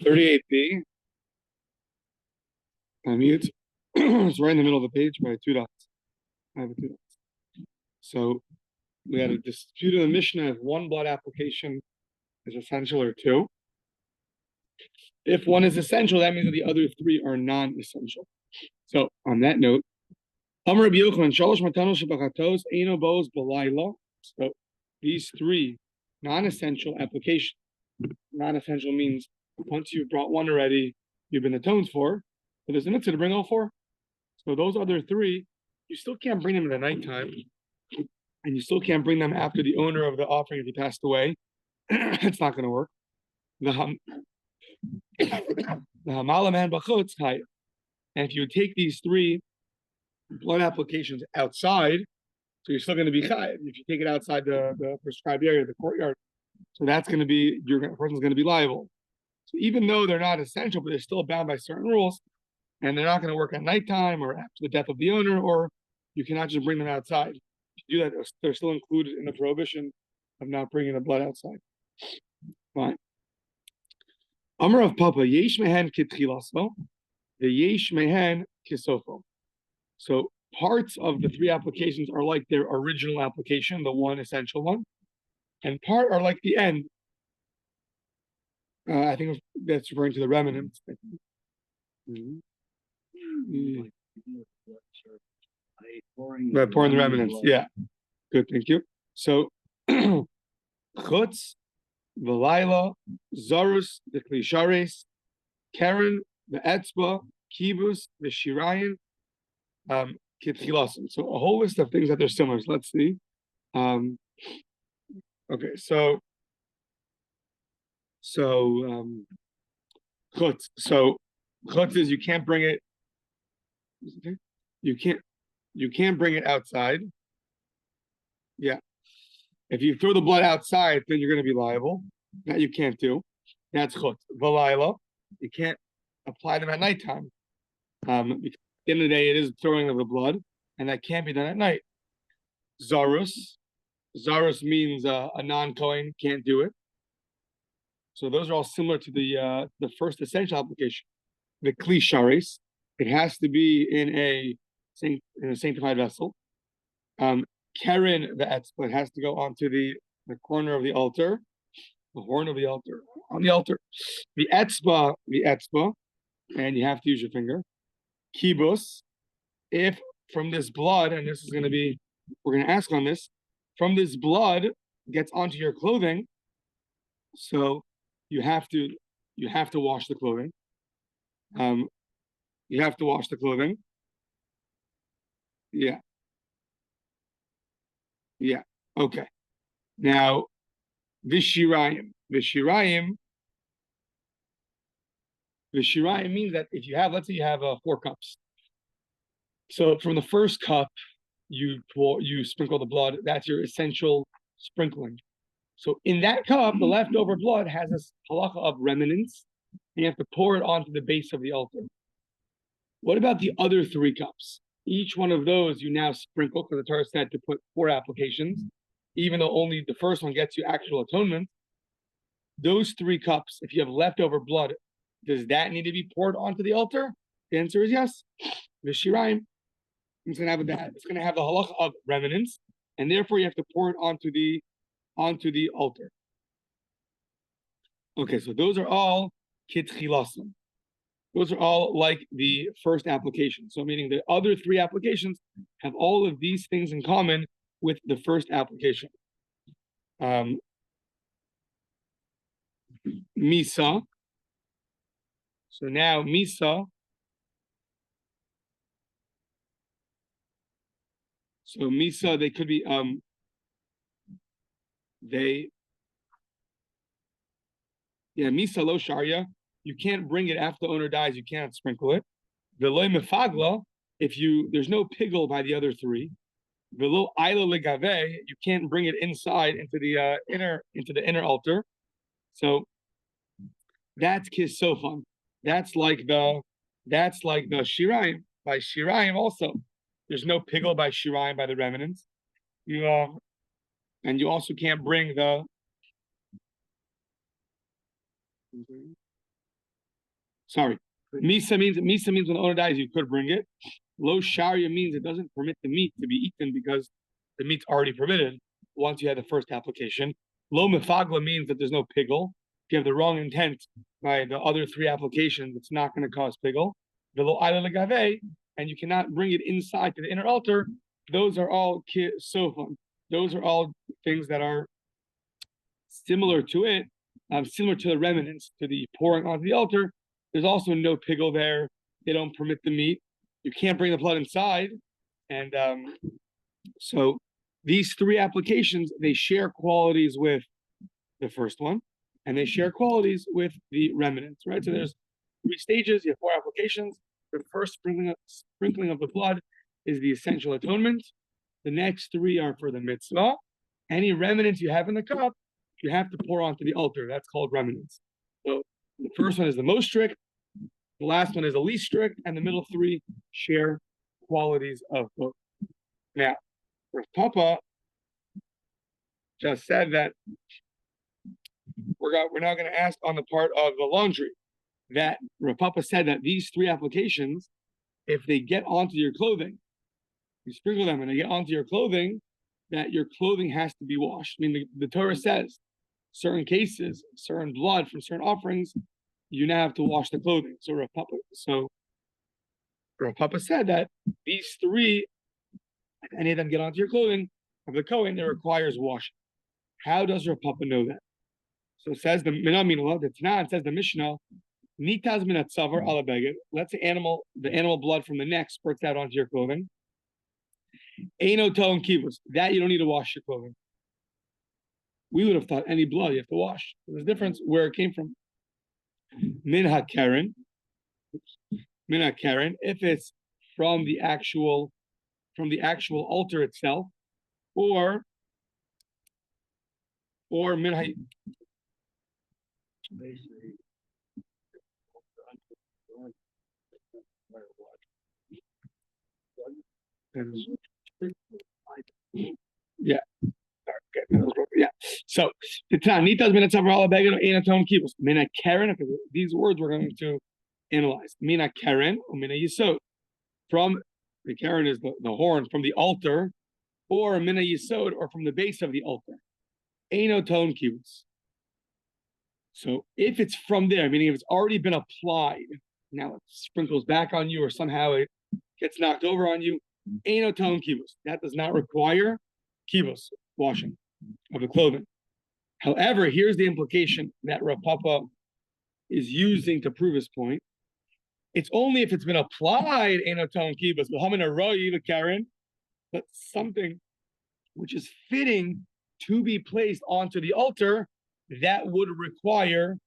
38b. Mute. It's right in the middle of the page by 2 dots. I have 2 dots. So we had a dispute in the Mishnah if one blood application is essential or 2. If one is essential, that means that the other 3 are non-essential. So on that note, so these 3 non-essential applications. Non-essential means once you've brought one already, you've been atoned for, but there's a mitzvah to bring all 4. So those other 3, you still can't bring them in the nighttime, and you still can't bring them after the owner of the offering if he passed away. It's not going to work. The hamalaman b'chutz chayav. And if you take these 3 blood applications outside, so you're still going to be chayav. If you take it outside the prescribed area, the courtyard, so that's going to be, the person's going to be liable. So even though they're not essential, but they're still bound by certain rules, and they're not going to work at nighttime or after the death of the owner, or you cannot just bring them outside. If you do that, they're still included in the prohibition of not bringing the blood outside. Fine. Amar of Papa, yesh mehen kitchilaso, the yesh mehen kisofo. So parts of the 3 applications are like their original application, the one essential one, and part are like the end. I think that's referring to the remnants. Right, pouring the remnants. Yeah, good, thank you. So, chutz, v'layla, zarus, the klishares, karen, the etzba, kibus, the shirayin, kitchilasim. So a whole list of things that they're similar. So let's see. Okay, so chutz. So chutz is you can't bring it. You can't bring it outside. Yeah. If you throw the blood outside, then you're going to be liable. That you can't do. That's chutz. V'layla, you can't apply them at nighttime. Because at the end of the day, it is throwing of the blood, and that can't be done at night. Zarus means a non-kohen can't do it. So those are all similar to the first essential application. The klishares, it has to be in a sanctified vessel. Karen, the etzba, it has to go onto the corner of the altar, the horn of the altar, on the altar. The etzba, and you have to use your finger. Kibus, if from this blood, and this is going to be, we're going to ask on this, from this blood gets onto your clothing, so you have to wash the clothing. You have to wash the clothing. Yeah. Okay. Now, Vishirayim means that if you have, let's say you have 4 cups. So from the first cup, you sprinkle the blood. That's your essential sprinkling. So in that cup, the leftover blood has this halacha of remnants, and you have to pour it onto the base of the altar. What about the other 3 cups? Each one of those you now sprinkle, because the Torah said to put 4 applications, even though only the first one gets you actual atonement. Those 3 cups, if you have leftover blood, does that need to be poured onto the altar? The answer is yes. The shiraim, it's going to have that. It's going to have the halacha of remnants, and therefore you have to pour it onto the altar. Okay, so those are all kitchilasim. Those are all like the first application. So meaning the other 3 applications have all of these things in common with the first application. Misa. So now Misa. So Misa, they could be Misa lo sharia. You can't bring it after the owner dies. You can't sprinkle it. V'lo mefagla, there's no pigel by the other 3. V'lo ayla legave, you can't bring it inside into the inner altar. So that's kisofan. That's like the shiraim. By shiraim also, there's no pigel by shiraim by the remnants. And you also can't bring the Sorry. Misa means when the owner dies, you could bring it. Lo sharia means it doesn't permit the meat to be eaten because the meat's already permitted once you had the first application. Lo mefagla means that there's no piggle. If you have the wrong intent by the other three applications, it's not going to cause piggle. Velo ayla legave, and you cannot bring it inside to the inner altar. Those are all sofan. Those are all things that are similar to it, similar to the remnants, to the pouring onto the altar. There's also no piggle there. They don't permit the meat. You can't bring the blood inside. And so these three applications, they share qualities with the first one, and they share qualities with the remnants, right? So there's three stages. You have four applications. The first sprinkling of the blood is the essential atonement. The next three are for the mitzvah. Any remnants you have in the cup, you have to pour onto the altar. That's called remnants. So the first one is the most strict. The last one is the least strict, and the middle three share qualities of both. Now, Rav Papa just said that we're now going to ask on the part of the laundry that Rav Papa said that these three applications, if they get onto your clothing, you sprinkle them and they get onto your clothing, that your clothing has to be washed. I mean, the Torah says certain cases, certain blood from certain offerings, you now have to wash the clothing. So Rav Papa said that these three, if any of them get onto your clothing of the Kohen, it requires washing. How does Rav Papa know that? So it says the Tanah, it says the Mishnah, Nitaz min hatzavar ala beged. Let's say the animal blood from the neck spurts out onto your clothing. Eino to'en kibus. That you don't need to wash your clothing. We would have thought any blood you have to wash. There's a difference where it came from. Min hakeren, if it's from the actual altar itself, or min ha. Yeah. Yeah. So these words we're going to analyze. Mina keren or mina yisod. From the keren is the horn from the altar, or mina yisod, or from the base of the altar. Eino ton kibus. So if it's from there, meaning if it's already been applied, now it sprinkles back on you, or somehow it gets knocked over on you, eino ton kibus. That does not require kibus, washing of the clothing. However, here's the implication that Rav Papa is using to prove his point. It's only if it's been applied, eino ton kibus, but something which is fitting to be placed onto the altar, that would require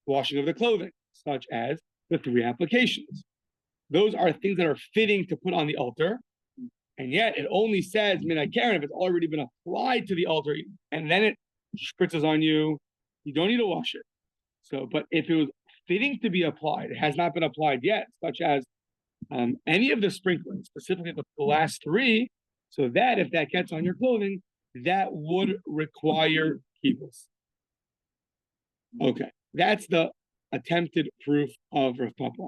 washing of the clothing, such as the three applications. Those are things that are fitting to put on the altar, and yet it only says mina keren if it's already been applied to the altar, and then it spritzes on you. You don't need to wash it. So, but if it was fitting to be applied, it has not been applied yet, such as any of the sprinklings, specifically the last three, so that if that gets on your clothing, that would require kibus. Okay, that's the attempted proof of Rav Papa.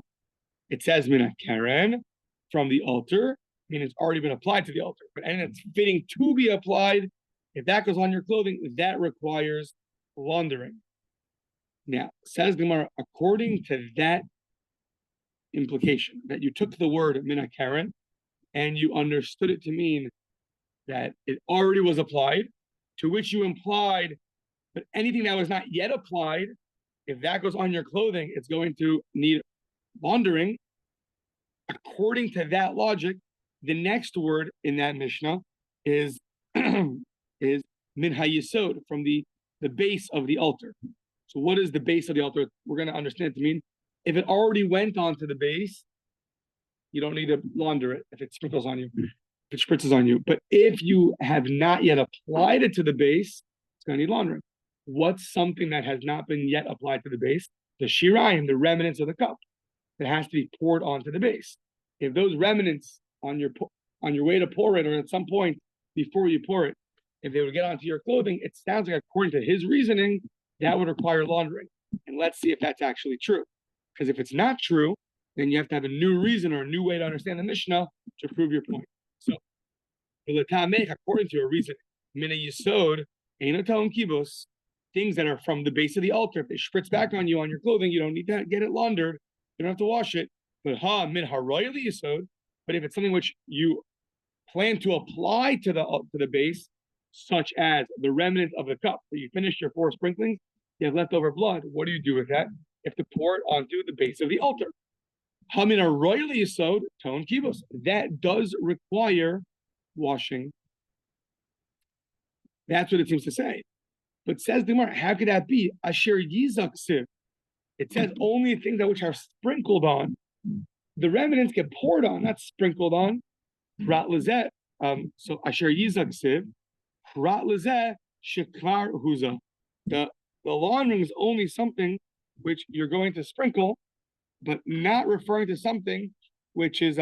It says mina keren from the altar, meaning it's already been applied to the altar, and it's fitting to be applied. If that goes on your clothing, that requires laundering. Now, says Gemara, according to that implication, that you took the word mina keren and you understood it to mean that it already was applied, to which you implied but anything that was not yet applied, if that goes on your clothing, it's going to need laundering. According to that logic, the next word in that Mishnah is min hayisod, from the base of the altar. So what is the base of the altar? We're going to understand it to mean if it already went onto the base, you don't need to launder it if it sprinkles on you, if it spritzes on you. But if you have not yet applied it to the base, it's going to need laundering. What's something that has not been yet applied to the base? The shirayim, the remnants of the cup, that has to be poured onto the base. If those remnants on your way to pour it, or at some point before you pour it, if they would get onto your clothing, it sounds like according to his reasoning, that would require laundering. And let's see if that's actually true. Because if it's not true, then you have to have a new reason or a new way to understand the Mishnah to prove your point. So, according to your reason, mina yisod, einoton kibus, things that are from the base of the altar, if they spritz back on you on your clothing, you don't need to get it laundered. You don't have to wash it. But min haroyli yisod. But if it's something which you plan to apply to the base, such as the remnant of the cup, that you finished your 4 sprinklings, you have leftover blood. What do you do with that? You have to pour it onto the base of the altar. Hamin haroyli yisod ton kibos. That does require washing. That's what it seems to say. But says the Gemara, how could that be? Asher yizak siv. It says only things that which are sprinkled on. The remnants get poured on, not sprinkled on. Prat lezeh. So asher yizak siv. Prat lezeh shekvar huza. The laundering is only something which you're going to sprinkle, but not referring to something which is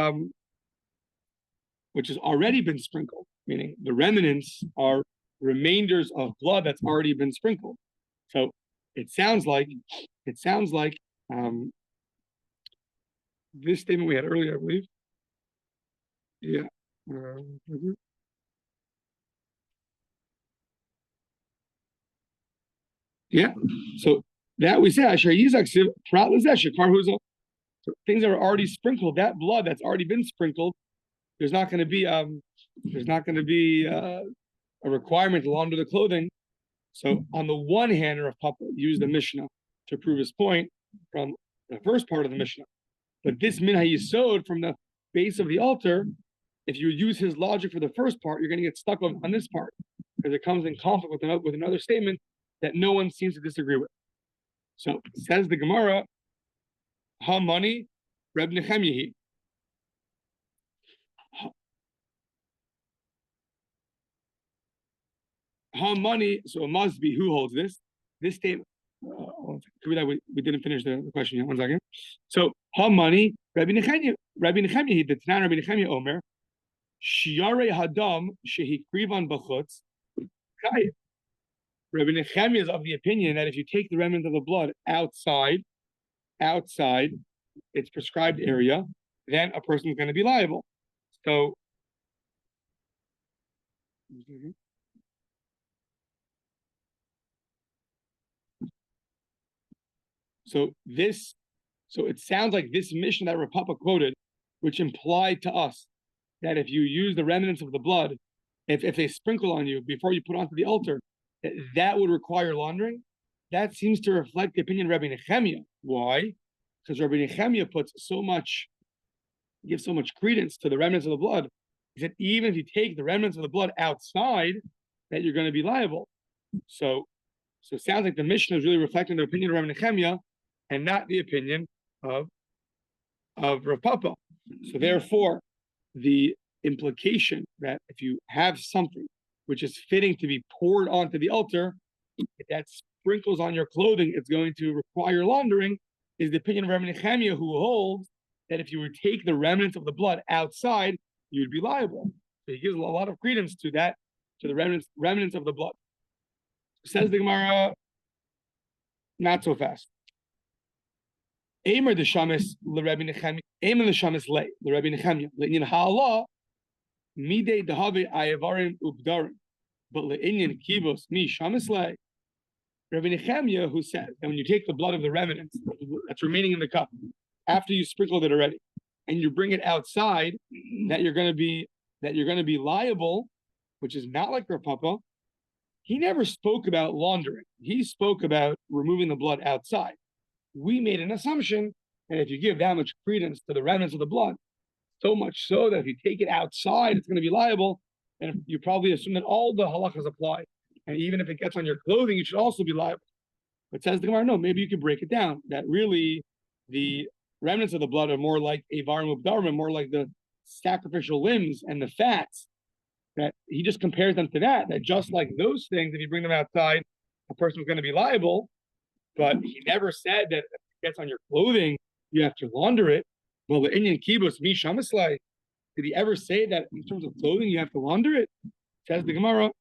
already been sprinkled. Meaning the remnants are remainders of blood that's already been sprinkled. So it sounds like this statement we had earlier, I believe. Yeah. Yeah. So that we say Asher Yizak Siv Prat Lezeh Shekvar Huza. So things that are already sprinkled, that blood that's already been sprinkled, there's not going to be a requirement to launder the clothing. So on the one hand, Rav Papa used the Mishnah to prove his point from the first part of the Mishnah. But this min hayisod from the base of the altar, if you use his logic for the first part, you're going to get stuck on this part because it comes in conflict with another statement that no one seems to disagree with. So says the Gemara, ha money, Reb Nechemyahi. Ha money, so it must be who holds this. This statement, could be that we didn't finish the question yet. 1 second. So ha money, Rabbi Nechemyahi, the Tanan Rabbi Nechemyahi Omer, Shiare Hadam Shehi Krivan Bachutz Kayif. Rabbi Nechemyahi is of the opinion that if you take the remnant of the blood outside its prescribed area, then a person is going to be liable. So it sounds like this Mishnah that Rav Papa quoted, which implied to us that if you use the remnants of the blood, if they sprinkle on you before you put onto the altar, that would require laundering. That seems to reflect the opinion of Rabbi Nechemyahi. Why? Because Rabbi Nechemyahi gives so much credence to the remnants of the blood. He said even if you take the remnants of the blood outside, that you're going to be liable. So it sounds like the Mishnah is really reflecting the opinion of Rabbi Nechemyahi and not the opinion of Rav Papa. So therefore, the implication that if you have something which is fitting to be poured onto the altar, if that sprinkles on your clothing, it's going to require laundering, is the opinion of Rabbi Nechemyahi, who holds that if you would take the remnants of the blood outside, you would be liable. So he gives a lot of credence to that, to the remnants of the blood. Says the Gemara, not so fast. Aimer the shamis le Rabbi Nechemyahi, Aimer the shamis le Rabbi Nechemyahi, le'inyan ha'ala midei dehave ayavarim ubdarim, but le'inyan kibos mi shamis le. Rabbi Nechemyahi, who said that when you take the blood of the remnants that's remaining in the cup after you sprinkled it already, and you bring it outside, that you're going to be liable, which is not like Rav Papa. He never spoke about laundering. He spoke about removing the blood outside. We made an assumption that if you give that much credence to the remnants of the blood, so much so that if you take it outside, it's going to be liable, and you probably assume that all the halachas apply. And even if it gets on your clothing, you should also be liable. But says the Gemara, no, maybe you could break it down. That really the remnants of the blood are more like avarim ubdarim, more like the sacrificial limbs and the fats. That he just compares them to that just like those things, if you bring them outside, a person is going to be liable. But he never said that if it gets on your clothing, you have to launder it. Well, the Inyan Kibus Mi Shamaslai, did he ever say that in terms of clothing you have to launder it? Says the Gemara.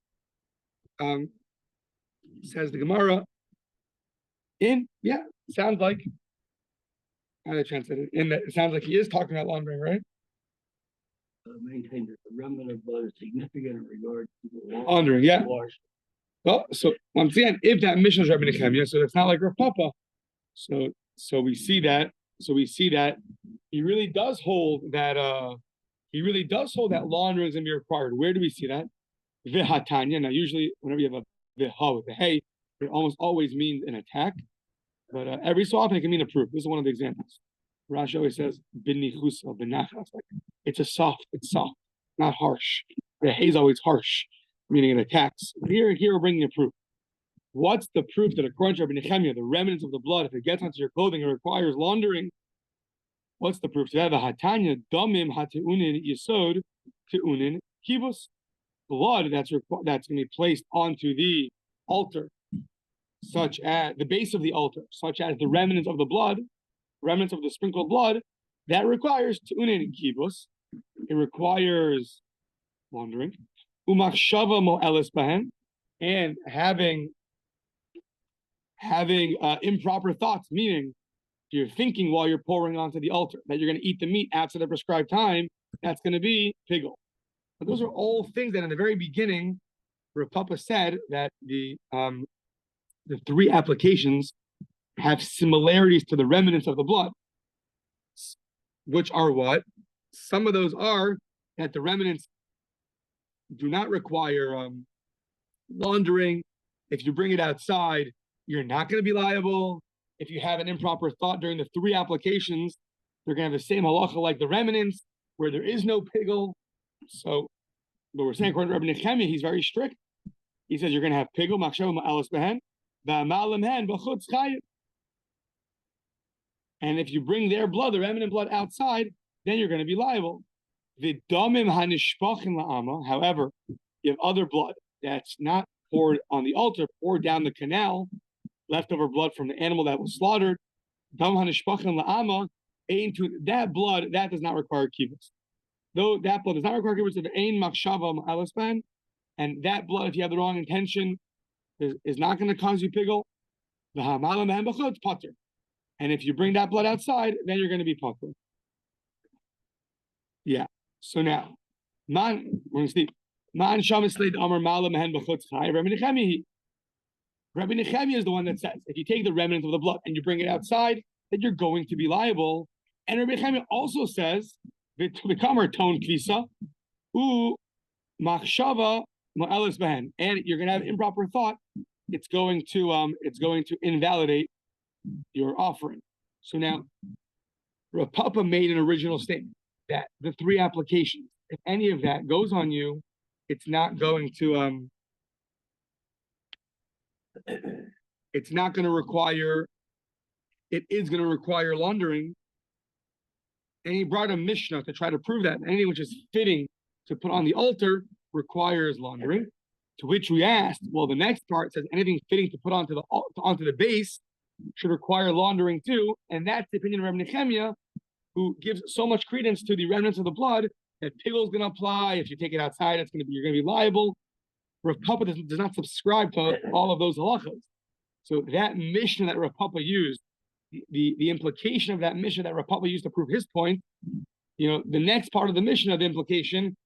Sounds like How they translate it? In that, it sounds like he is talking about laundering, right? Maintain that the remnant of blood is significant in regard to the laundering. Yeah. Well, so once again, if that mission is Rabbi Nechemia, so it's not like Rav Papa. So we see that. So we see that he really does hold that. Laundering is going to be required. Where do we see that? Vihatanya. Now, usually, whenever you have a viha with the hey, it almost always means an attack. But every so often it can mean a proof. This is one of the examples. Rashi always says b'nichusa, b'nachas. Like it's soft, not harsh. The hay is always harsh, meaning it attacks. Here we're bringing a proof. What's the proof that according to Rabbi Nechemia, the remnants of the blood, if it gets onto your clothing, it requires laundering? What's the proof? So that the hatanya damim hateunin yisod teunin kibus, blood that's going to be placed onto the altar, such as the base of the altar, such as the remnants of the blood, remnants of the sprinkled blood, that requires teunin kibus. It requires laundering. Umachshava mo'elis bahen, and having improper thoughts, meaning you're thinking while you're pouring onto the altar that you're going to eat the meat after the prescribed time, that's going to be pigul. But those are all things that in the very beginning, Rav Papa said that the three applications have similarities to the remnants of the blood, which are what? Some of those are that the remnants do not require laundering. If you bring it outside, you're not going to be liable. If you have an improper thought during the three applications, they're going to have the same halacha like the remnants, where there is no pigul. So, but we're saying according to Rabbi Nechemia, he's very strict. He says you're going to have pigul, machshav ma'alos behen, va'amalim hen, v'chutz chayim. And if you bring their blood, the remnant blood, outside, then you're going to be liable. V'damim hanishpachim la'ama. However, you have other blood that's not poured on the altar, poured down the canal, leftover blood from the animal that was slaughtered. Dam hanishpachim la'ama. That blood, that does not require kibbutz. Though that blood does not require kibbutz, if ain machshava ma'alos ben, and that blood, if you have the wrong intention, is not going to cause you pigul. V'hamalam and b'chutz pater. And if you bring that blood outside, then you're going to be pater. Yeah. So now, we're going to see. Rabbi Nechemia is the one that says if you take the remnant of the blood and you bring it outside, then you're going to be liable. And Rabbi Nechemia also says to become our tone kvisa, machshava ma'alis behen, and you're going to have improper thought. It's going to invalidate your offering. So now, Rav Papa made an original statement that the three applications, if any of that goes on you, it's not going to it's not going to require, it is going to require laundering. And he brought a Mishnah to try to prove that anything which is fitting to put on the altar requires laundering. To which we asked, well, the next part says anything fitting to put onto the base should require laundering too. And that's the opinion of Rabbi Nechemia, who gives so much credence to the remnants of the blood that pigul is going to apply. If you take it outside, you're going to be liable. Rav Papa does not subscribe to all of those halachas. So that Mishnah that Rav Papa used, the implication of that Mishnah that Rav Papa used to prove his point, the next part of the Mishnah, the implication,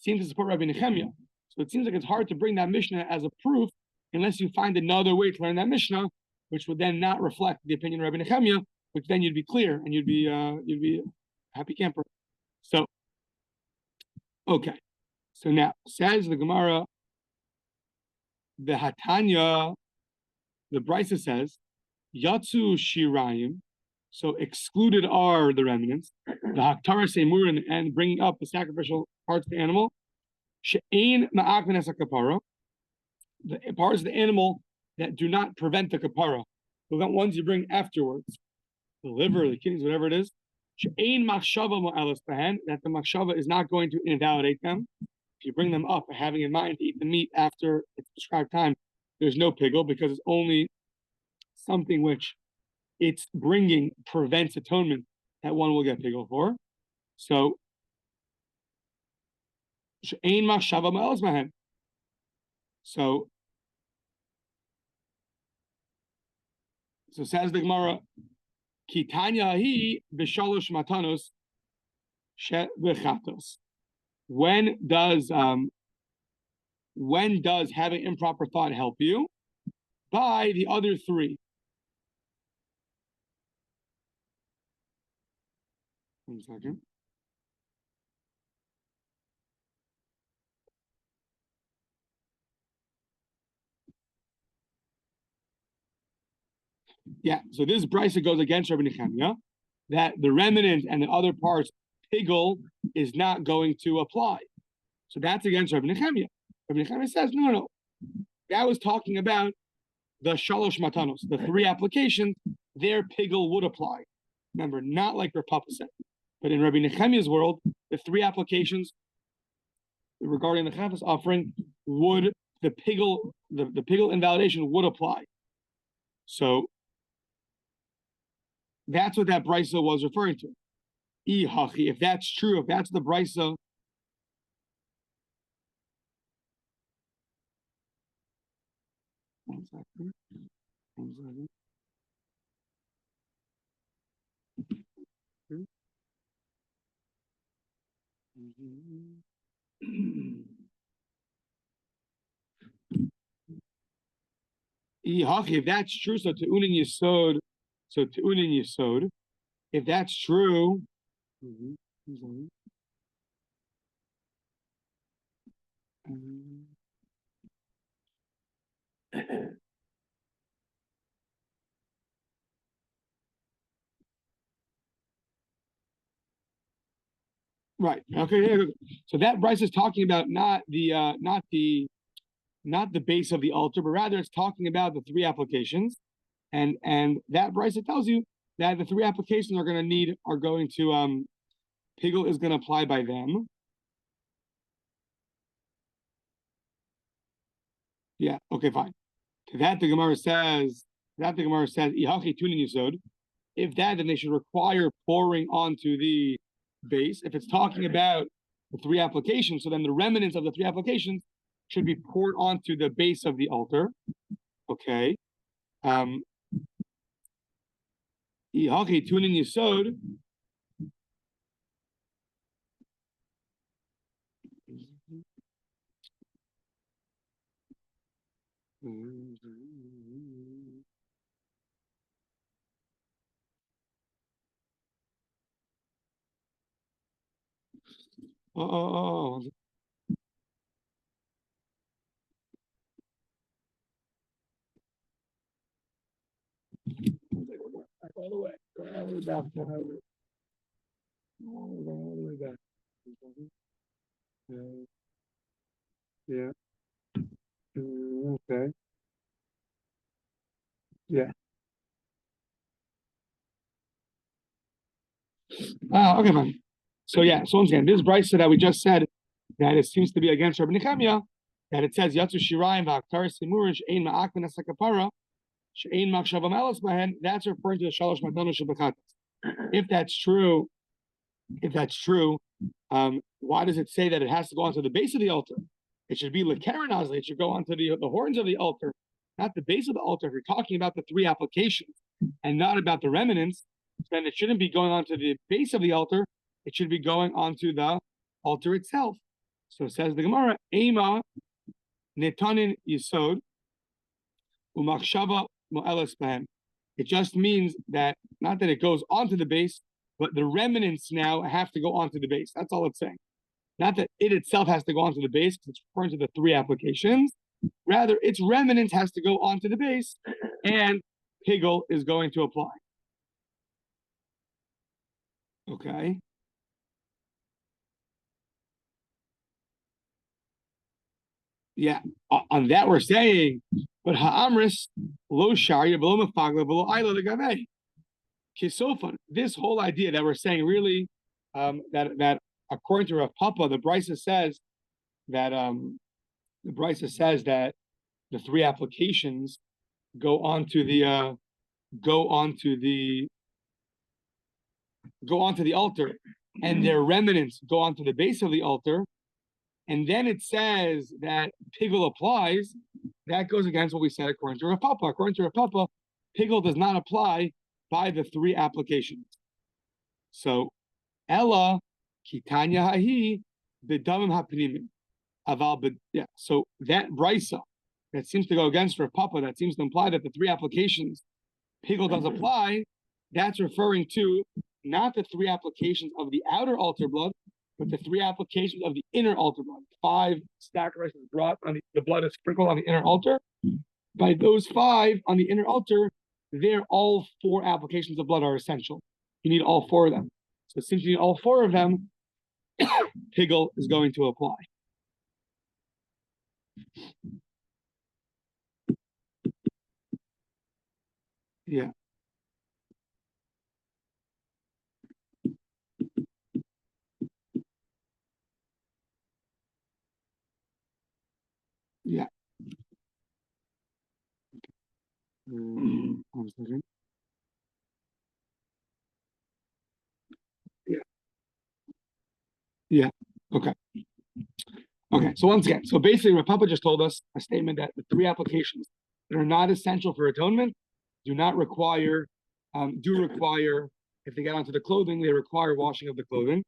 seems to support Rabbi Nechemia. So it seems like it's hard to bring that Mishnah as a proof unless you find another way to learn that Mishnah, which would then not reflect the opinion of Rabbi Nechemia, which then you'd be clear and you'd be a happy camper. So, okay. So now, says the Gemara, the Hatanya, the Brisa says, Yatsu Shirayim, so excluded are the remnants, the Haktara Seimurin, and bringing up the sacrificial parts of the animal, She'ein Ma'akmin Kapara, the parts of the animal that do not prevent the kapara, the ones you bring afterwards, the liver, the kidneys, whatever it is, She'ein Machshava Ma'alas Bahan, that the Machshava is not going to invalidate them. If you bring them up, having in mind to eat the meat after its prescribed time, there's no pigul because it's only something which it's bringing prevents atonement that one will get pigul for. So, she'ein machshava ma'alos bahen. So says the Gemara, Kitanya hi b'shalosh matanos she'bechatos. When does having improper thought help you? By the other three. One second. Yeah, so this brisa goes against Rabbi Nechemia, that the remnant and the other parts, pigul, is not going to apply. So that's against Rabbi Nechemia. Rabbi Nechemia says, no. That was talking about the shalosh matanos, the three applications, their pigul would apply. Remember, not like Rav Papa said. But in Rabbi Nechemia's world, the three applications regarding the chatas offering would, the pigul invalidation would apply. So that's what that brisa was referring to. If that's true, if that's the brisa. One second. If that's true, so te'unin yisod, if that's true, right. Okay. So that Bryce is talking about not the base of the altar, but rather it's talking about the three applications, and that Bryce tells you that the three applications are going to pigul is going to apply by them. Yeah. Okay. Fine. To that the Gemara says ihachi tunin yisod. If that, then they should require pouring onto the base. If it's talking about the three applications, so then the remnants of the three applications should be poured onto the base of the altar. Okay. Ihachi tunin yisod. Oh. All the way back. All the way back. Yeah. Okay. Yeah. Okay, fine. So once again, this brisa that we just said that it seems to be against Rabbi Nechemia, that it says Yatsu Shirayim v'Aktar Simurish Ein Ma'akven Asakapara She'ein Machshava Melas Bahen. That's referring to the Shalosh Matanos Shebechatas. If that's true, why does it say that it has to go onto the base of the altar? It should be Lekeren Azli. It should go onto the horns of the altar, not the base of the altar. If you're talking about the three applications and not about the remnants, then it shouldn't be going onto the base of the altar. It should be going onto the altar itself. So it says the Gemara, Ema Netanin Yisod Umachshava Mo'elas Bahem. It just means that, not that it goes onto the base, but the remnants now have to go onto the base. That's all it's saying. Not that it itself has to go onto the base, because it's referring to the three applications. Rather, its remnants has to go onto the base, and pigul is going to apply. Okay. Yeah, on that we're saying, but ha'amris lo sharia below mafagla below ayla legavei. Kisofan. This whole idea that we're saying really, that according to Rav Papa, the brisa says that the three applications go onto the altar, and their remnants go onto the base of the altar. And then it says that pigul applies. That goes against what we said according to Rav Papa. According to Rav Papa, pigul does not apply by the three applications. So, Ella kitanya hahi b'damim hapnimim. Yeah. So that brisa that seems to go against Rav Papa, that seems to imply that the three applications pigel does apply. That's referring to not the three applications of the outer altar blood, but the three applications of the inner altar blood. 5 sacrifices brought on the blood is sprinkled on the inner altar. By those 5 on the inner altar, there all 4 applications of blood are essential. You need all 4 of them. So since you need all 4 of them, pigel is going to apply. Yeah. Yeah. 1 second. Yeah. Yeah. Okay. Okay. So once again, so basically, Rav Papa just told us a statement that the 3 applications that are not essential for atonement do require, if they get onto the clothing, they require washing of the clothing.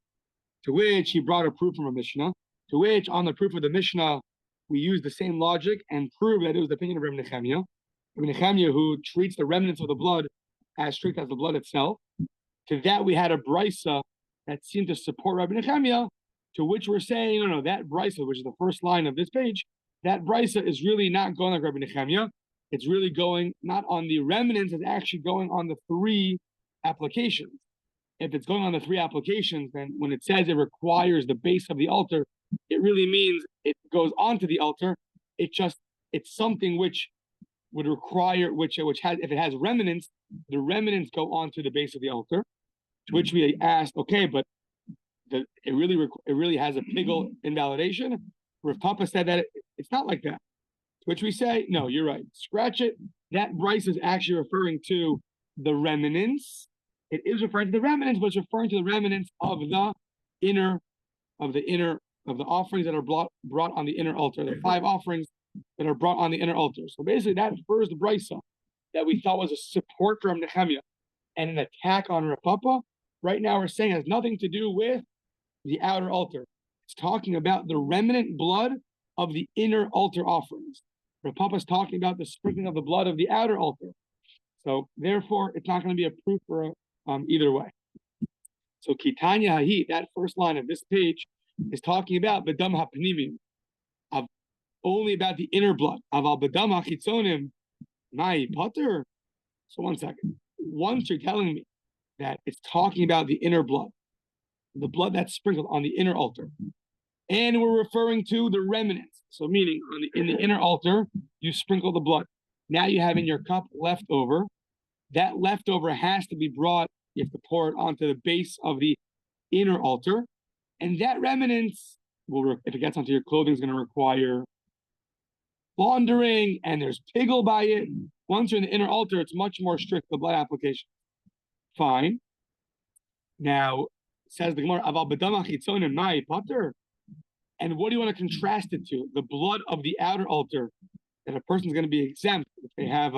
To which he brought a proof from a Mishnah. To which, on the proof of the Mishnah, we use the same logic and prove that it was the opinion of Rabbi Nechemiah. Rabbi Nechemiah, who treats the remnants of the blood as strict as the blood itself. To that, we had a brisa that seemed to support Rabbi Nechemiah, to which we're saying, no, that brisa, which is the first line of this page, that brisa is really not going like Rabbi Nechemiah. It's really going not on the remnants, it's actually going on the 3 applications. If it's going on the 3 applications, then when it says it requires the base of the altar, it really means it goes onto the altar. It's something which would require, which has, if it has remnants, the remnants go onto the base of the altar. To which we asked, okay, but it really has a pigel invalidation. Rav Papa said that it's not like that. To which we say, no, you're right. Scratch it. That brisa is actually referring to the remnants. It is referring to the remnants, but it's referring to the remnants of the offerings that are brought on the inner altar. The 5 offerings that are brought on the inner altar. So basically, that first brisa that we thought was a support from Nehemiah and an attack on Rav Papa, right now we're saying has nothing to do with the outer altar. It's talking about the remnant blood of the inner altar offerings. Rav Papa is talking about the sprinkling of the blood of the outer altar. So therefore, it's not going to be a proof for either way. So Kitanya Hahi, that first line of this page, is talking about Bedam HaPnimim, of only about the inner blood. Aval Bedam HaChitzonim, Mai Potter. So 1 second. Once you're telling me that it's talking about the inner blood, the blood that's sprinkled on the inner altar, and we're referring to the remnants. So meaning in the inner altar, you sprinkle the blood. Now you have in your cup leftover. That leftover has to be brought, you have to pour it onto the base of the inner altar. And that remnants, if it gets onto your clothing, is going to require laundering, and there's pigel by it. Once you're in the inner altar, it's much more strict, the blood application. Fine. Now, says the Gemara, Aval B'dam HaChitzonim Mai Potter. And what do you want to contrast it to? The blood of the outer altar, that a person's going to be exempt if they have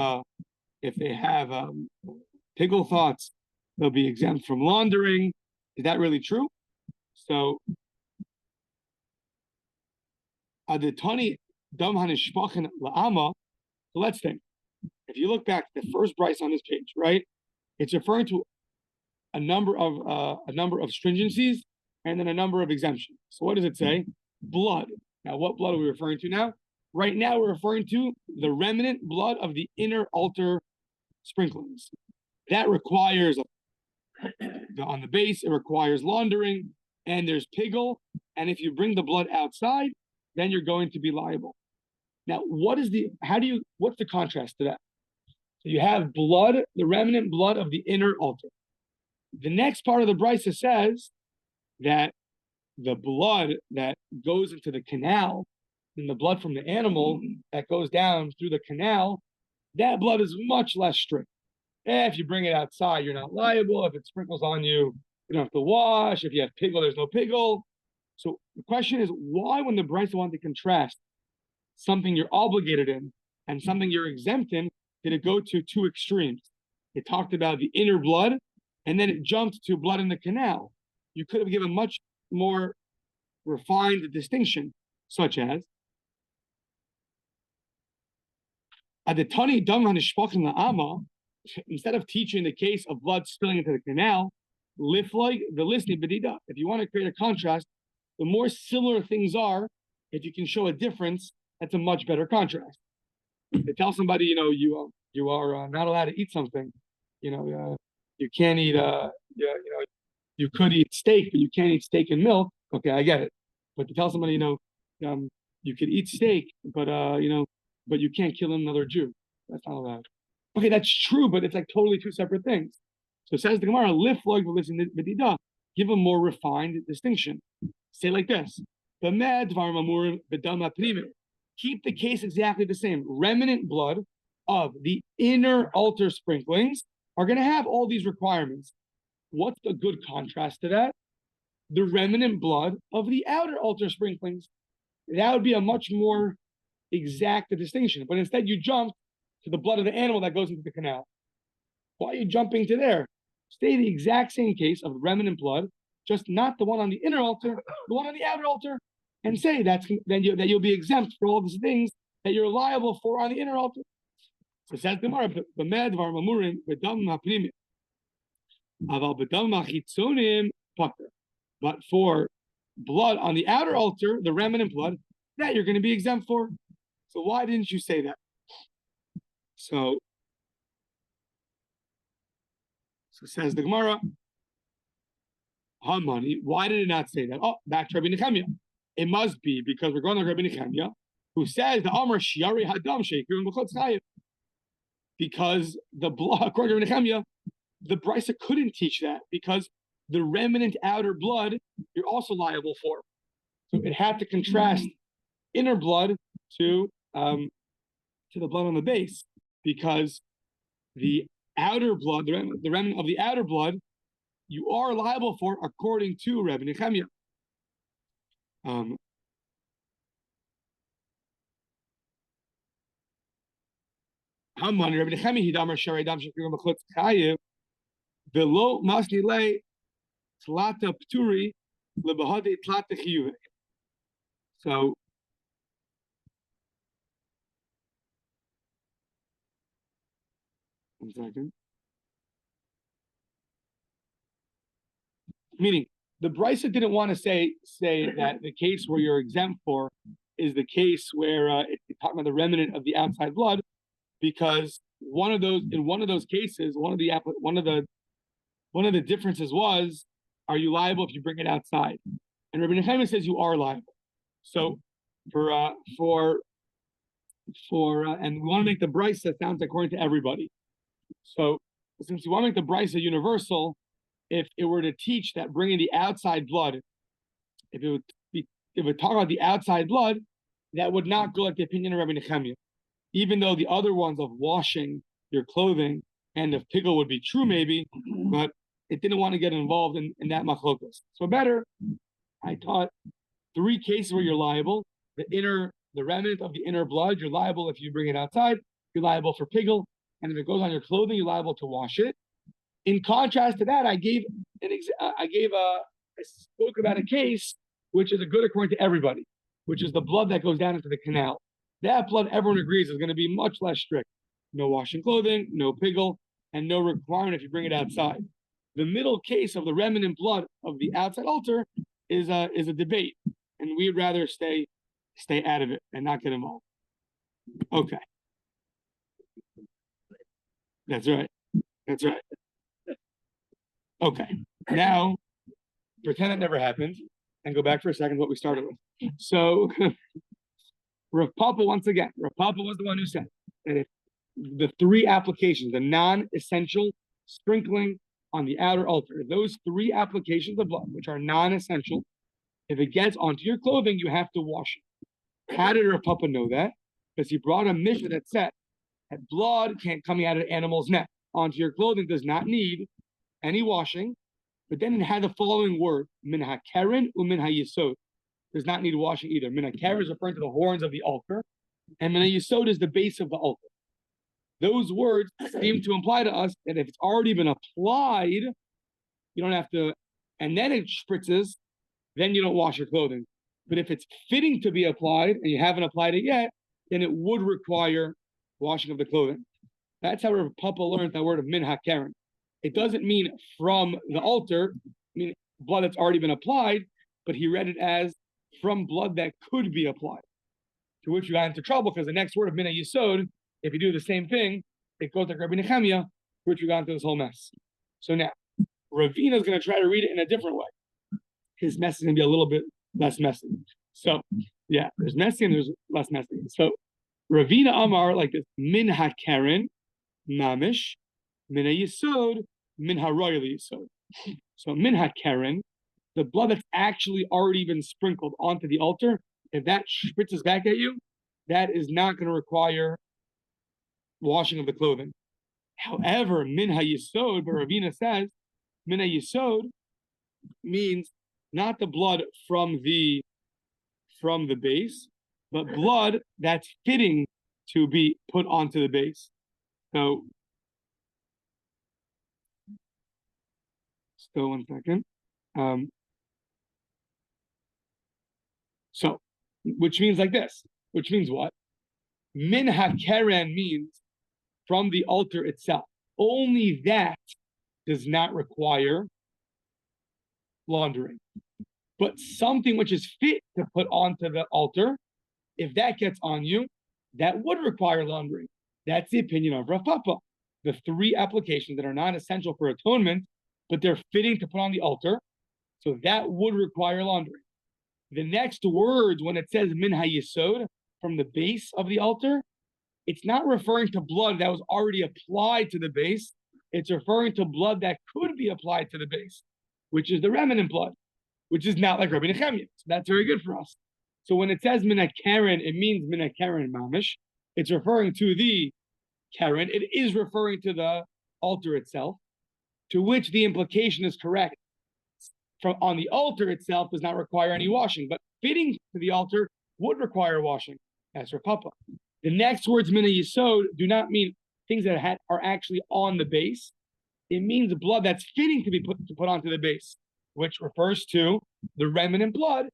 pigel thoughts, they'll be exempt from laundering. Is that really true? So, Adetani Dam Hanishpachin La'ama. So let's think. If you look back to the first brisa on this page, right? It's referring to a number of stringencies and then a number of exemptions. So what does it say? Blood. Now, what blood are we referring to now? Right now, we're referring to the remnant blood of the inner altar sprinklings. That requires, on the base, it requires laundering, and there's pigel, and if you bring the blood outside, then you're going to be liable. Now, what's the contrast to that? So you have blood, the remnant blood of the inner altar. The next part of the brisa says that the blood that goes into the canal, and the blood from the animal that goes down through the canal, that blood is much less strict. If you bring it outside, you're not liable. If it sprinkles on you, you don't have to wash. If you have pigel, there's no pigel. So the question is, why, when the brisa wanted to contrast something you're obligated in and something you're exempt in, did it go to 2 extremes? it talked about the inner blood, and then it jumped to blood in the canal. You could have given much more refined distinction, such as Adatani Dam Hanishpachim La'ama, instead of teaching the case of blood spilling into the canal, Lifloig the listening Bedida. If you want to create a contrast, the more similar things are, if you can show a difference, that's a much better contrast. To tell somebody, you are not allowed to eat something, you can't eat, you could eat steak, but you can't eat steak and milk. Okay, I get it. But to tell somebody, you could eat steak, but but you can't kill another Jew. That's not allowed. Okay, that's true, but it's like totally two separate things. So says the Gemara, give a more refined distinction. Say like this: keep the case exactly the same. Remnant blood of the inner altar sprinklings are going to have all these requirements. What's the good contrast to that? The remnant blood of the outer altar sprinklings. That would be a much more exact distinction. But instead, you jump to the blood of the animal that goes into the canal. Why are you jumping to there? Stay the exact same case of remnant blood, just not the one on the inner altar, the one on the outer altar, and say that you'll be exempt for all these things that you're liable for on the inner altar. So says the Gemara, but for blood on the outer altar, the remnant blood, that you're going to be exempt for. So why didn't you say that? So says the Gemara, Hamani, why did it not say that? Oh, back to Rabbi Nechemia. It must be because we're going to Rabbi Nechemia, who says the Amar Shiari Hadam Sheikir and B'chutz Chayiv. Because the blood, according to Rabbi Nechemia, the Brisa couldn't teach that because the remnant outer blood you're also liable for. So it had to contrast inner blood to the blood on the base, because the outer blood, the remnant of the outer blood, you are liable for according to Rabbi Nechemia. So one second. Meaning, the Brisa didn't want to say that the case where you're exempt for is the case where it's talking about the remnant of the outside blood, because one of those cases, one of the differences was, are you liable if you bring it outside? And Rabbi Nechemia says you are liable. So and we want to make the Brisa sounds according to everybody. So since you want to make the Brisa universal, if it were to teach that bringing the outside blood, if it talk about the outside blood, that would not go like the opinion of Rabbi Nechemia. Even though the other ones of washing your clothing and of pigel would be true maybe, but it didn't want to get involved in that machlokas. So better, I taught 3 cases where you're liable. The remnant of the inner blood, you're liable if you bring it outside. You're liable for pigel. And if it goes on your clothing, you're liable to wash it. In contrast to that, I spoke about a case which is a good according to everybody, which is the blood that goes down into the canal. That blood, everyone agrees, is going to be much less strict. No washing clothing, no pigel, and no requirement if you bring it outside. The middle case of the remnant blood of the outside altar is a debate, and we'd rather stay out of it and not get involved. Okay. That's right. Okay. Now, pretend it never happened and go back for a second to what we started with. So, Rav Papa, once again, Rav Papa was the one who said that if the 3 applications, the non-essential sprinkling on the outer altar, those 3 applications of blood, which are non-essential, if it gets onto your clothing, you have to wash it. How did Rav Papa know that? Because he brought a mishnah that said that blood can't coming out of the animal's neck onto your clothing does not need any washing, but then it had the following word, min ha-keren u'min ha-yisod. Does not need washing either. Min ha-keren is referring to the horns of the altar, and min ha-yisod is the base of the altar. those words seem to imply to us that if it's already been applied, you don't have to, and then it spritzes, then you don't wash your clothing. But if it's fitting to be applied and you haven't applied it yet, then it would require washing of the clothing. That's how Rav Papa learned that word of min hakeren. It doesn't mean from the altar, I mean blood that's already been applied, but he read it as from blood that could be applied. To which you got into trouble because the next word of min yisod, if you do the same thing, it goes like Rabbi Nechemia, which we got into this whole mess. So now, Ravina is going to try to read it in a different way. His mess is going to be a little bit less messy. So, yeah, there's messy and there's less messy. So, Ravina Amar like this: min hakeren, mamish, min yisod, min haroyel yisod. So, min hakeren, the blood that's actually already been sprinkled onto the altar, if that spritzes back at you, that is not going to require washing of the clothing. However, min hayisod, but Ravina says, min hayisod means not the blood from the base, but blood that's fitting to be put onto the base. So, still 1 second. So, which means like this. Which means what? Min hakeren means from the altar itself. Only that does not require laundering. But something which is fit to put onto the altar, if that gets on you, that would require laundering. That's the opinion of Rav Papa. The 3 applications that are not essential for atonement, but they're fitting to put on the altar, so that would require laundering. The next words, when it says min hayisod, from the base of the altar, it's not referring to blood that was already applied to the base. It's referring to blood that could be applied to the base, which is the remnant blood, which is not like Rabbi Nechemia. So that's very good for us. So when it says min hakeren, it means min hakeren mamish. It's referring to the keren. It is referring to the altar itself, to which the implication is correct. From on the altar itself does not require any washing, but fitting to the altar would require washing. That's for Papa. The next words, min yisod, do not mean things that are actually on the base. It means blood that's fitting to be put onto the base, which refers to the remnant blood.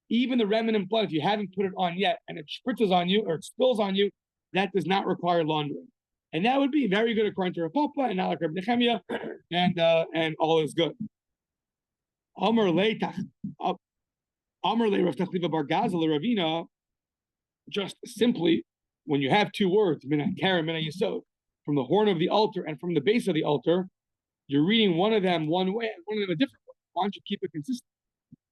Even the remnant blood, if you haven't put it on yet and it spritzes on you or it spills on you, that does not require laundering. And that would be very good according to Rav Papa and not like Rabbi Nechemia, and all is good. Amar le Rav Tachliva Bar Gaza Ravina, just simply, when you have 2 words, min hakeren, min yisod, from the horn of the altar and from the base of the altar, you're reading one of them one way and one of them a different way. Why don't you keep it consistent?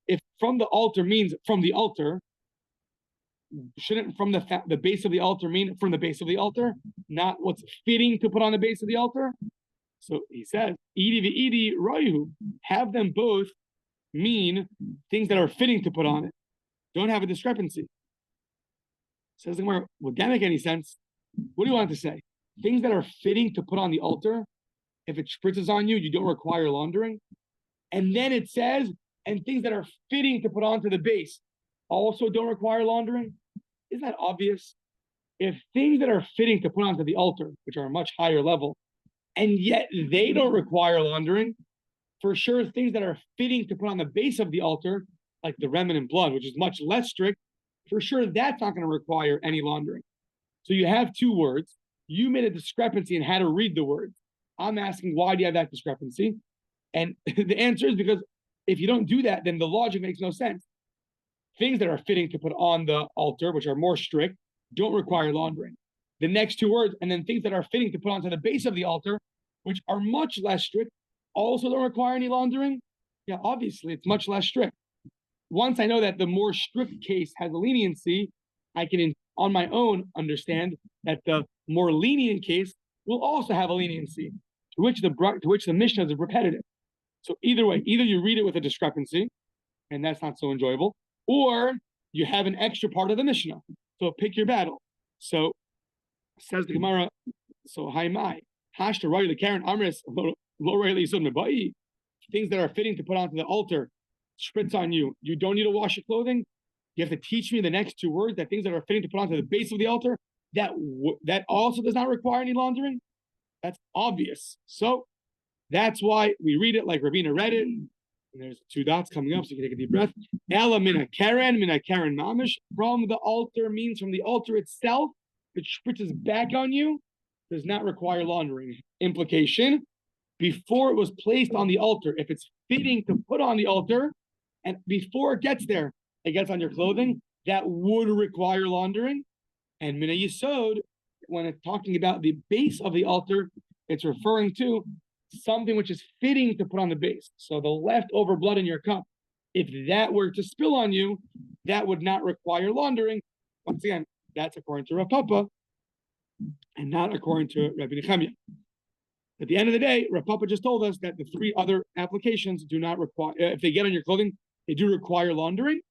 If from the altar means from the altar, shouldn't from the base of the altar mean from the base of the altar, not what's fitting to put on the base of the altar? So he says, Idi v'idi roihu, have them both mean things that are fitting to put on it. Don't have a discrepancy. Says the Gemara, would that make any sense? What do you want to say? Things that are fitting to put on the altar, if it spritzes on you, you don't require laundering. And then it says, and things that are fitting to put onto the base also don't require laundering. Isn't that obvious? If things that are fitting to put onto the altar, which are a much higher level, and yet they don't require laundering, for sure things that are fitting to put on the base of the altar, like the remnant blood, which is much less strict, for sure that's not going to require any laundering. So you have 2 words. You made a discrepancy in how to read the words. I'm asking, why do you have that discrepancy? And the answer is because if you don't do that, then the logic makes no sense. Things that are fitting to put on the altar, which are more strict, don't require laundering. The next 2 words, and then things that are fitting to put onto the base of the altar, which are much less strict, also don't require any laundering. Yeah, obviously, it's much less strict. Once I know that the more strict case has a leniency, I can, on my own, understand that the more lenient case will also have a leniency, to which the Mishnah is repetitive. So either way, either you read it with a discrepancy, and that's not so enjoyable, or you have an extra part of the Mishnah. So pick your battle. So says the Gemara, so Haimai, Hashta Roy the Karen Amris, things that are fitting to put onto the altar, spritz on you. You don't need to wash your clothing. You have to teach me the next 2 words, that things that are fitting to put onto the base of the altar that also does not require any laundering. That's obvious. So that's why we read it like Ravina read it. And there's 2 dots coming up, so you can take a deep breath. Ela mina karen mamish. From the altar means from the altar itself, it spritzes back on you, does not require laundering. Implication: before it was placed on the altar, if it's fitting to put on the altar, and before it gets there, it gets on your clothing, that would require laundering. And mina yisod, when it's talking about the base of the altar, it's referring to something which is fitting to put on the base. So the leftover blood in your cup, if that were to spill on you, that would not require laundering. Once again, that's according to Rav Papa and not according to Rabbi Nechemia. At the end of the day, Rav Papa just told us that the 3 other applications do not require, if they get on your clothing, they do require laundering.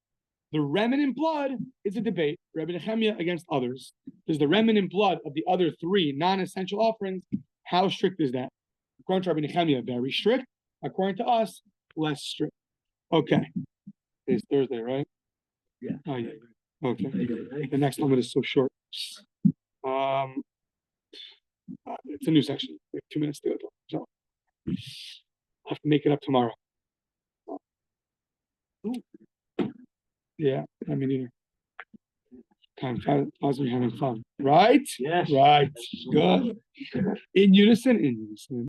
The remnant blood is a debate, Rabbi Nechemia against others. Does the remnant blood of the other 3 non-essential offerings, how strict is that? According to Rabbi Nechemia, very strict. According to us, less strict. Okay. It's Thursday, right? Yeah. Oh, yeah. Okay. The next limit is so short. It's a new section. We have 2 minutes to go. So I'll have to make it up tomorrow. Yeah, I mean, either. Time flies when you're having fun. Right? Yes. Right. Good. In unison.